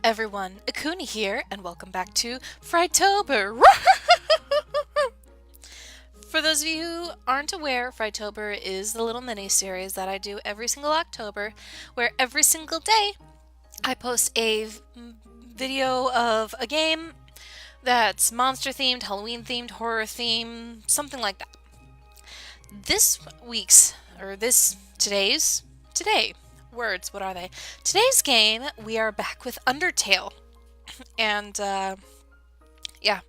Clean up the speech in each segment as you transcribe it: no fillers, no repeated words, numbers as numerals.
everyone, Ikuni here, and welcome back to Friiiiiiiightooooooobeeeeer. For those of you who aren't aware, Friiiiiiiightooooooobeeeeer is the little mini-series that I do every single October, where every single day I post a video of a game that's monster-themed, Halloween-themed, horror-themed, something like that. What are they? Today's game, we are back with Undertale. And, yeah.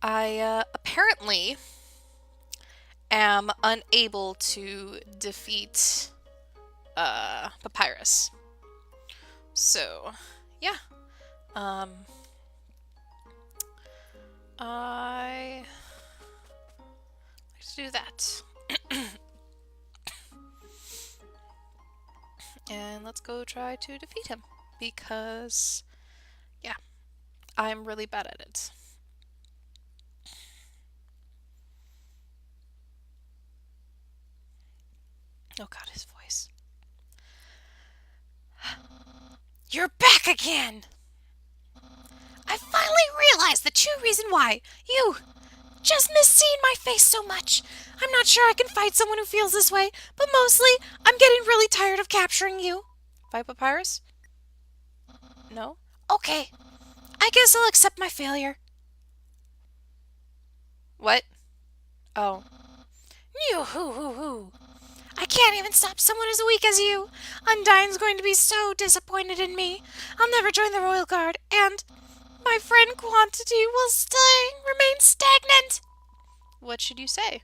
I, apparently am unable to defeat, Papyrus. So, yeah. I like to do that. And let's go try to defeat him, because, yeah, I'm really bad at it. Oh god, his voice. You're back again! I finally realized the true reason why you just miss seeing my face so much. I'm not sure I can fight someone who feels this way, but mostly I'm getting really tired of capturing you. Fight Papyrus? No? Okay. I guess I'll accept my failure. What? Oh. Yoo-hoo-hoo-hoo. I can't even stop someone as weak as you. Undyne's going to be so disappointed in me. I'll never join the Royal Guard, and my friend Quantity will remain stagnant. What should you say?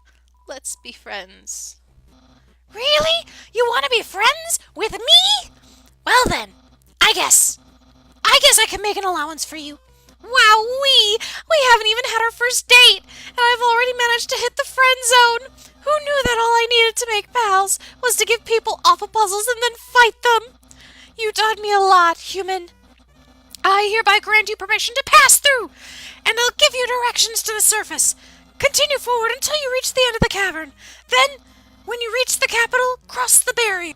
Let's be friends. Really? You want to be friends with me? Well then, I guess I can make an allowance for you. Wowee! We haven't even had our first date, and I've already managed to hit the friend zone. Who knew that all I needed to make pals was to give people awful puzzles and then fight them? You taught me a lot, human. I hereby grant you permission to pass through, and I'll give you directions to the surface. Continue forward until you reach the end of the cavern. Then, when you reach the capital, cross the barrier.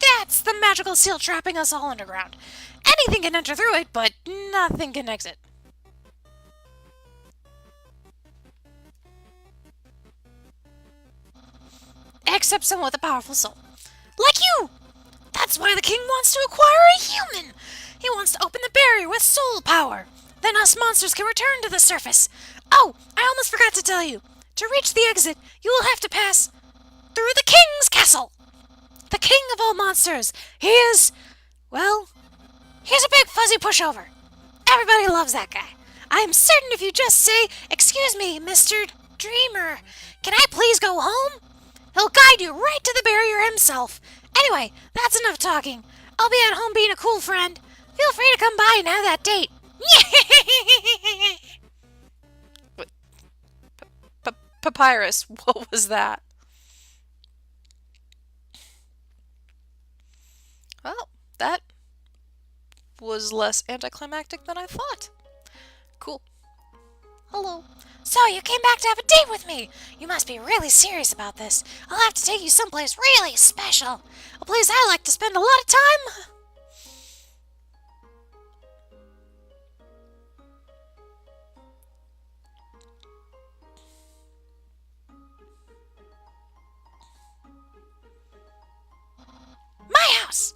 That's the magical seal trapping us all underground. Anything can enter through it, but nothing can exit. Except someone with a powerful soul. Like you! That's why the king wants to acquire a human! He wants to open the barrier with soul power. Then us monsters can return to the surface. Oh, I almost forgot to tell you. To reach the exit, you will have to pass through the king's castle. The king of all monsters. He is, well, he's a big fuzzy pushover. Everybody loves that guy. I am certain if you just say, "Excuse me, Mr. Dreamer, can I please go home?" He'll guide you right to the barrier himself. Anyway, that's enough talking. I'll be at home being a cool friend. Feel free to come by and have that date. Papyrus, what was that? Well, that was less anticlimactic than I thought. Cool. Hello. So, you came back to have a date with me. You must be really serious about this. I'll have to take you someplace really special. A place I like to spend a lot of time. My house.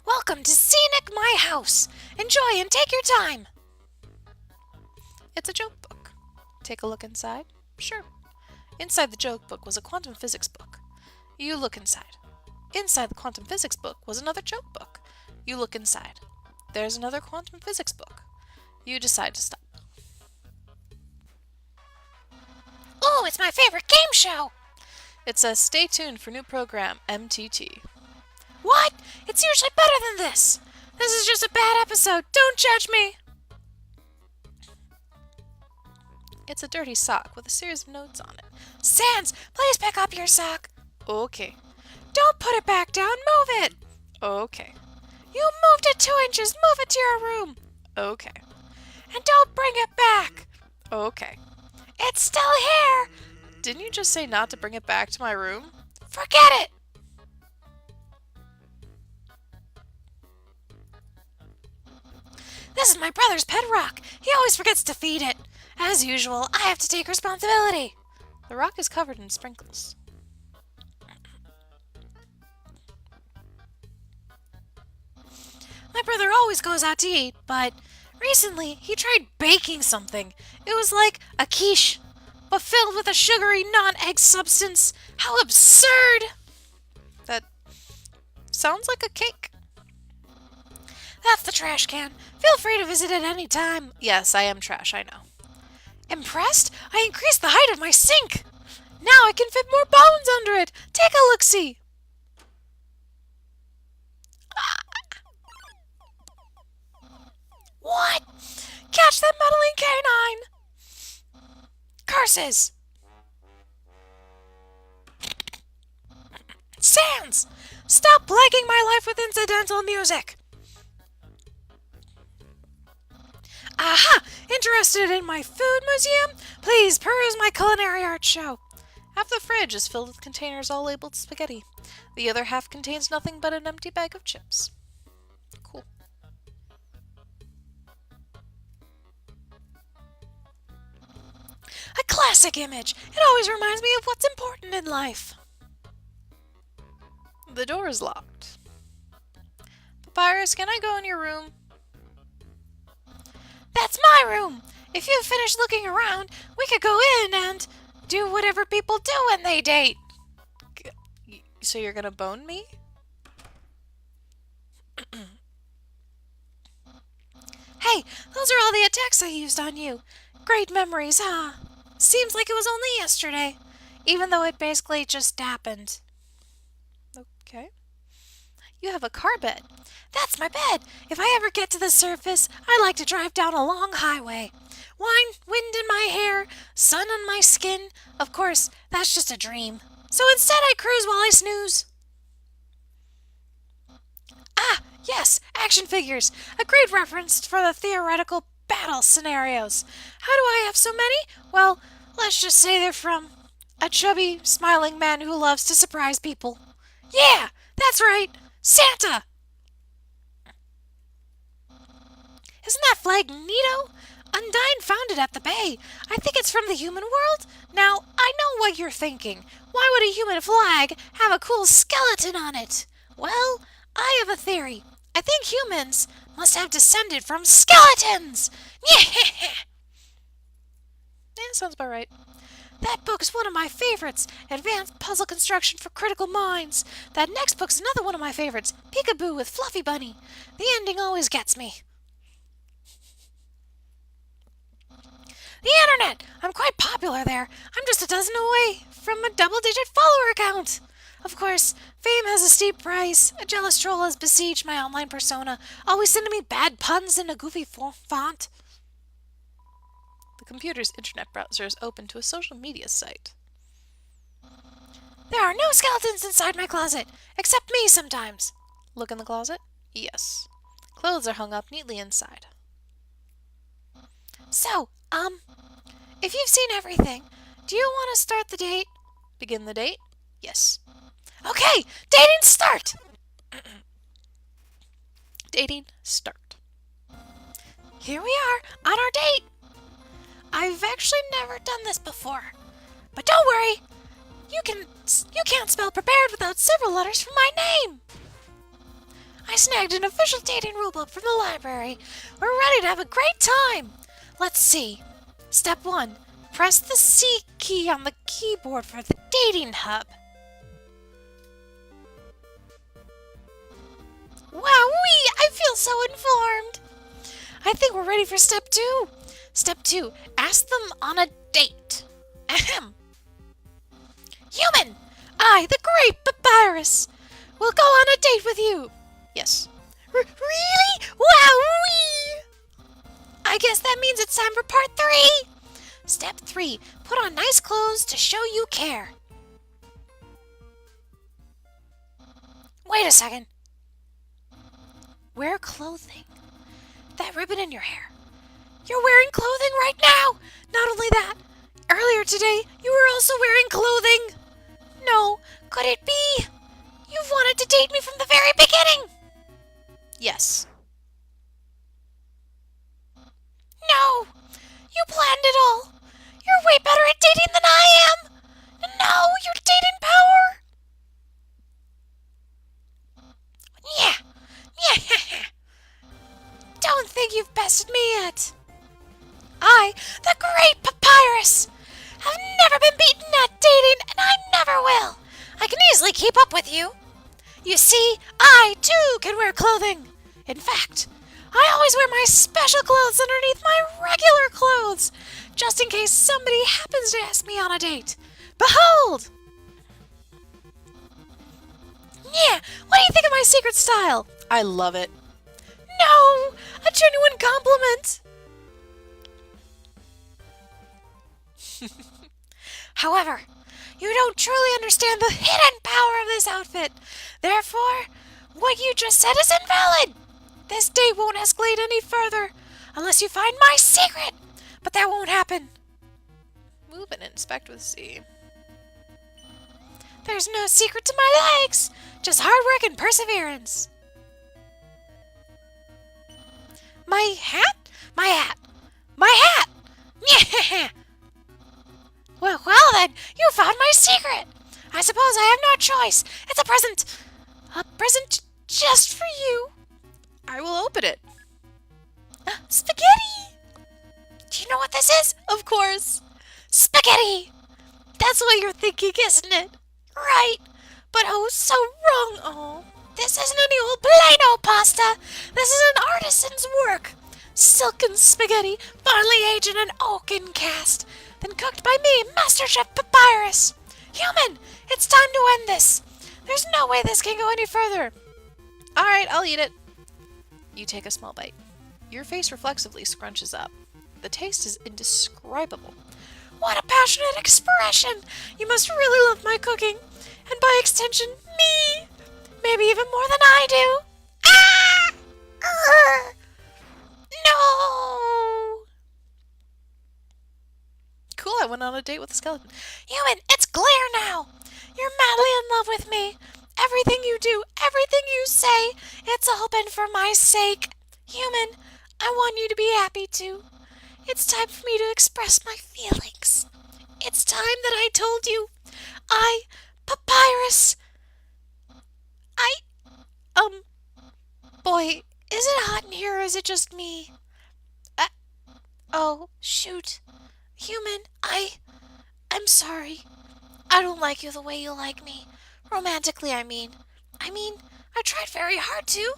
Welcome to Scenic My House. Enjoy and take your time. It's a joke book. Take a look inside. Sure. Inside the joke book was a quantum physics book. You look inside. Inside the quantum physics book was another joke book. You look inside. There's another quantum physics book. You decide to stop. Oh, it's my favorite game show! It says, "Stay tuned for new program, MTT." What? It's usually better than this! This is just a bad episode. Don't judge me! It's a dirty sock with a series of notes on it. Sans, please pick up your sock. Okay. Don't put it back down. Move it. Okay. You moved it 2 inches. Move it to your room. Okay. And don't bring it back. Okay. It's still here. Didn't you just say not to bring it back to my room? Forget it! This is my brother's pet rock. He always forgets to feed it. As usual, I have to take responsibility. The rock is covered in sprinkles. My brother always goes out to eat, but recently he tried baking something. It was like a quiche, but filled with a sugary non-egg substance. How absurd! That sounds like a cake. That's the trash can. Feel free to visit it any time. Yes, I am trash, I know. Impressed? I increased the height of my sink. Now I can fit more bones under it. Take a look-see. What? Catch that meddling canine! Curses! Sans! Stop plaguing my life with incidental music! Aha! Interested in my food museum? Please peruse my culinary art show. Half the fridge is filled with containers all labeled spaghetti. The other half contains nothing but an empty bag of chips. Cool. A classic image. It always reminds me of what's important in life. The door is locked. Papyrus, can I go in your room? That's my room. If you've finished looking around, we could go in and do whatever people do when they date. So you're gonna bone me? Hey, those are all the attacks I used on you. Great memories, huh? Seems like it was only yesterday, even though it basically just happened. Okay. You have a car bed. That's my bed. If I ever get to the surface, I like to drive down a long highway. Wind in my hair, sun on my skin. Of course, that's just a dream. So instead I cruise while I snooze. Ah, yes, action figures. A great reference for the theoretical battle scenarios. How do I have so many? Well, let's just say they're from a chubby, smiling man who loves to surprise people. Yeah, that's right, Santa! Isn't that flag neato? Undyne found it at the bay. I think it's from the human world. Now, I know what you're thinking. Why would a human flag have a cool skeleton on it? Well, I have a theory. I think humans must have descended from skeletons! Yeah, sounds about right. that book's one of my favorites. Advanced puzzle construction for critical minds. That next book's another one of my favorites. Peekaboo with Fluffy Bunny. The ending always gets me. The internet! I'm quite popular there. I'm just a dozen away from a double-digit follower count. Of course, fame has a steep price. A jealous troll has besieged my online persona, always sending me bad puns in a goofy font. The computer's internet browser is open to a social media site. There are no skeletons inside my closet, except me sometimes. Look in the closet? Yes. Clothes are hung up neatly inside. So, if you've seen everything, do you want to start the date? Begin the date? Yes. Okay, dating start! Dating start. Here we are, on our date. I've actually never done this before. But don't worry, you can't spell prepared without several letters from my name. I snagged an official dating rulebook from the library. We're ready to have a great time. Let's see. Step 1. Press the C key on the keyboard for the dating hub. Wowee! I feel so informed. I think we're ready for step 2. Step 2. Ask them on a date. Ahem. Human! I, the great Papyrus, will go on a date with you. Yes. Really? Wowee! I guess that means it's time for part 3. Step 3. Put on nice clothes to show you care. Wait a second. Wear clothing. That ribbon in your hair. You're wearing clothing right now. Not only that, Earlier today, you were also wearing clothing. No, could it be? You've wanted to date me from the very beginning. Yes. No, you planned it all. You're way better at dating than I am. No, you're dating power. Yeah, yeah. Don't think you've bested me yet. I, the great Papyrus, have never been beaten at dating, and I never will. I can easily keep up with you. You see, I too can wear clothing. In fact, I always wear my special clothes underneath my regular clothes, just in case somebody happens to ask me on a date. Behold! Yeah, what do you think of my secret style? I love it. No, a genuine compliment. However, you don't truly understand the hidden power of this outfit. Therefore, what you just said is invalid. This date won't escalate any further unless you find my secret. But that won't happen. Move and inspect with C. There's no secret to my legs, just hard work and perseverance. My hat? My hat. My hat! Yeah! Well then, you found my secret. I suppose I have no choice. It's a present. A present just for you. I will open it. Spaghetti! Do you know what this is? Of course. Spaghetti! That's what you're thinking, isn't it? Right. But oh, so wrong. Oh, this isn't any old Plano pasta. This is an artisan's work. Silken spaghetti, finely aged in an oaken cast, then cooked by me, Master Chef Papyrus. Human, it's time to end this. There's no way this can go any further. All right, I'll eat it. You take a small bite. Your face reflexively scrunches up. The taste is indescribable. What a passionate expression! You must really love my cooking, and by extension, me. Maybe even more than I do. Ah! Urgh! No! Cool, I went on a date with a skeleton. Human, it's clear now. You're madly in love with me. Everything you do, everything you say, it's all been for my sake. Human, I want you to be happy too. It's time for me to express my feelings. It's time that I told you. Papyrus. Boy, is it hot in here or is it just me? Oh, shoot. Human, I'm sorry. I don't like you the way you like me. Romantically, I mean. I tried very hard to.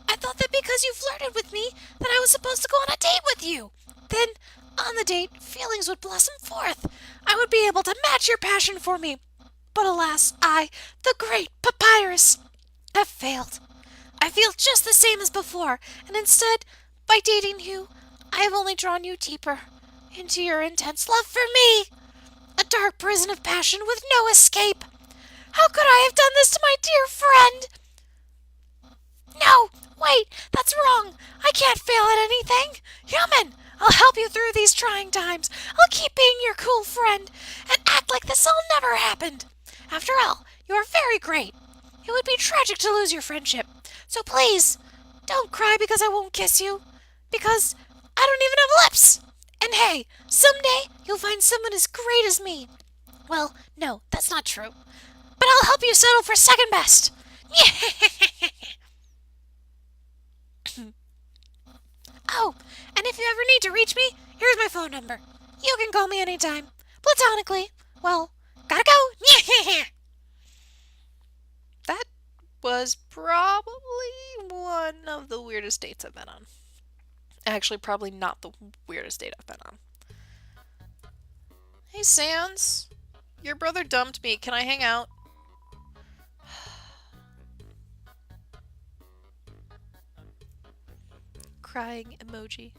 I thought that because you flirted with me, that I was supposed to go on a date with you. Then, on the date, feelings would blossom forth. I would be able to match your passion for me. But alas, I, the great Papyrus, have failed. I feel just the same as before, and instead, by dating you, I have only drawn you deeper into your intense love for me. A dark prison of passion with no escape. How could I have done this to my dear friend? No, wait, that's wrong. I can't fail at anything. Human, I'll help you through these trying times. I'll keep being your cool friend and act like this all never happened. After all, you are very great. It would be tragic to lose your friendship. So please, don't cry because I won't kiss you. Because I don't even have lips. And hey, someday you'll find someone as great as me. Well, no, that's not true. But I'll help you settle for second best. Oh, and if you ever need to reach me, here's my phone number. You can call me anytime. Platonically. Well, gotta go. That was probably one of the weirdest dates I've been on. Actually, probably not the weirdest date I've been on. Hey, Sans. Your brother dumped me. Can I hang out? Crying emoji.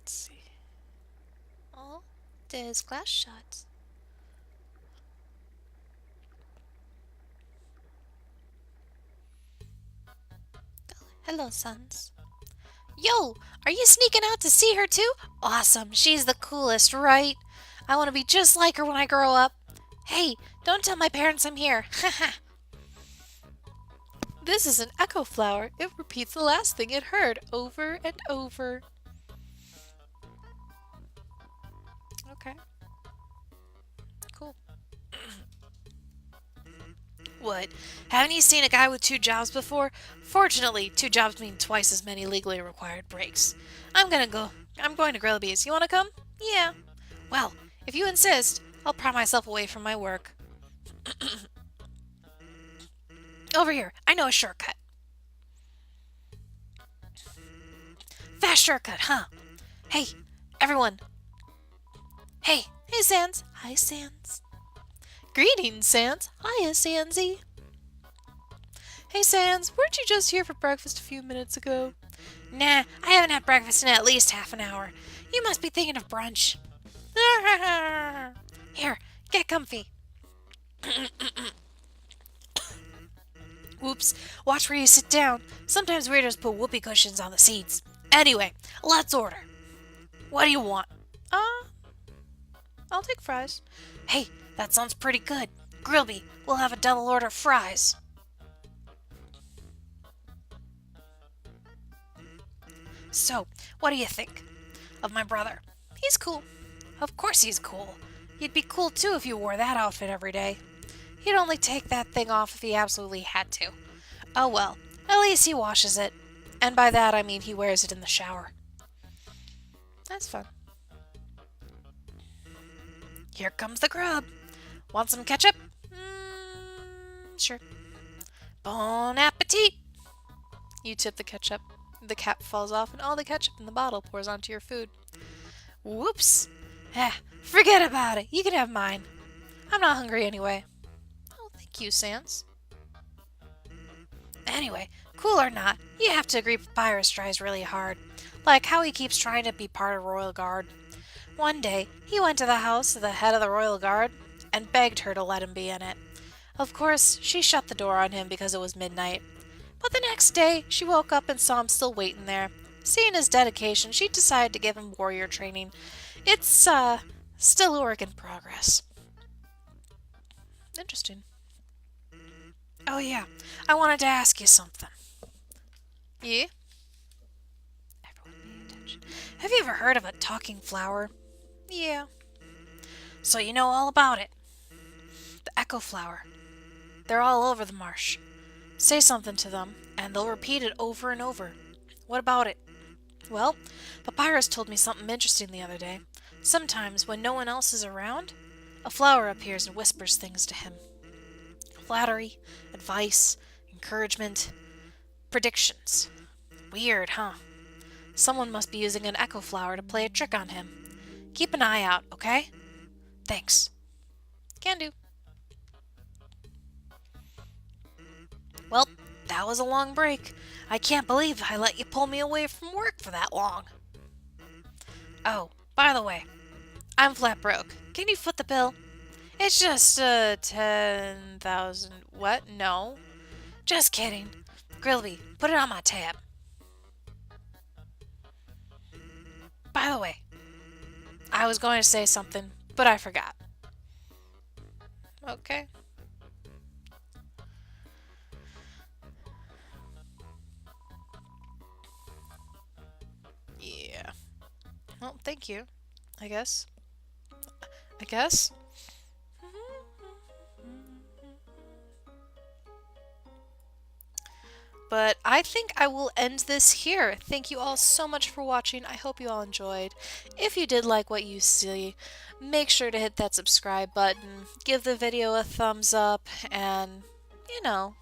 Let's see. Oh, there's glass shots. Hello, sons. Yo, are you sneaking out to see her too? Awesome, she's the coolest, right? I want to be just like her when I grow up. Hey, don't tell my parents I'm here. Haha. This is an echo flower. It repeats the last thing it heard over and over. Okay. Cool. What? Haven't you seen a guy with 2 jobs before? Fortunately, 2 jobs mean twice as many legally required breaks. I'm going to Grillby's. You want to come? Yeah. Well, if you insist, I'll pry myself away from my work. Over here. I know a shortcut. Fast shortcut, huh? Hey, everyone. Hey. Hey, Sans. Hi, Sans. Greetings, Sans. Hiya, Sansy. Hey, Sans. Weren't you just here for breakfast a few minutes ago? Nah, I haven't had breakfast in at least half an hour. You must be thinking of brunch. Here, get comfy. Whoops, watch where you sit down. Sometimes weirdos put whoopee cushions on the seats. Anyway, let's order. What do you want? I'll take fries. Hey, that sounds pretty good. Grillby, we'll have a double order of fries. So, what do you think of my brother? He's cool. Of course he's cool. You'd be cool too if you wore that outfit every day. He'd only take that thing off if he absolutely had to. Oh well, at least he washes it. And by that I mean he wears it in the shower. That's fun. Here comes the grub. Want some ketchup? Sure. Bon appetit! You tip the ketchup. The cap falls off and all the ketchup in the bottle pours onto your food. Whoops! Forget about it. You can have mine. I'm not hungry anyway. Oh, thank you, Sans. Anyway, cool or not, you have to agree Papyrus tries really hard. Like how he keeps trying to be part of Royal Guard. One day, he went to the house of the head of the Royal Guard and begged her to let him be in it. Of course, she shut the door on him because it was midnight. But the next day, she woke up and saw him still waiting there. Seeing his dedication, she decided to give him warrior training. It's, still a work in progress. Interesting. Oh yeah, I wanted to ask you something. Yeah? Everyone pay attention. Have you ever heard of a talking flower? Yeah. So you know all about it. The echo flower. They're all over the marsh. Say something to them, and they'll repeat it over and over. What about it? Well, Papyrus told me something interesting the other day. Sometimes, when no one else is around, a flower appears and whispers things to him. Flattery, advice, encouragement, predictions. Weird, huh? Someone must be using an echo flower to play a trick on him. Keep an eye out, okay? Thanks. Can do. Well, that was a long break. I can't believe I let you pull me away from work for that long. Oh, by the way, I'm flat broke. Can you foot the bill? It's just, 10,000... What? No. Just kidding. Grillby, put it on my tab. By the way, I was going to say something, but I forgot. Okay. Yeah. Well, thank you. I guess. But I think I will end this here. Thank you all so much for watching. I hope you all enjoyed. If you did like what you see, make sure to hit that subscribe button, give the video a thumbs up, and, you know,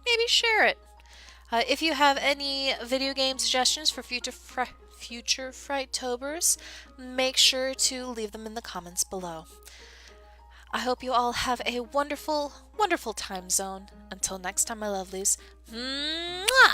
maybe share it. If you have any video game suggestions for future Friiiiiightooooobeeeeers, make sure to leave them in the comments below. I hope you all have a wonderful, wonderful time zone. Until next time, my lovelies. Mwah!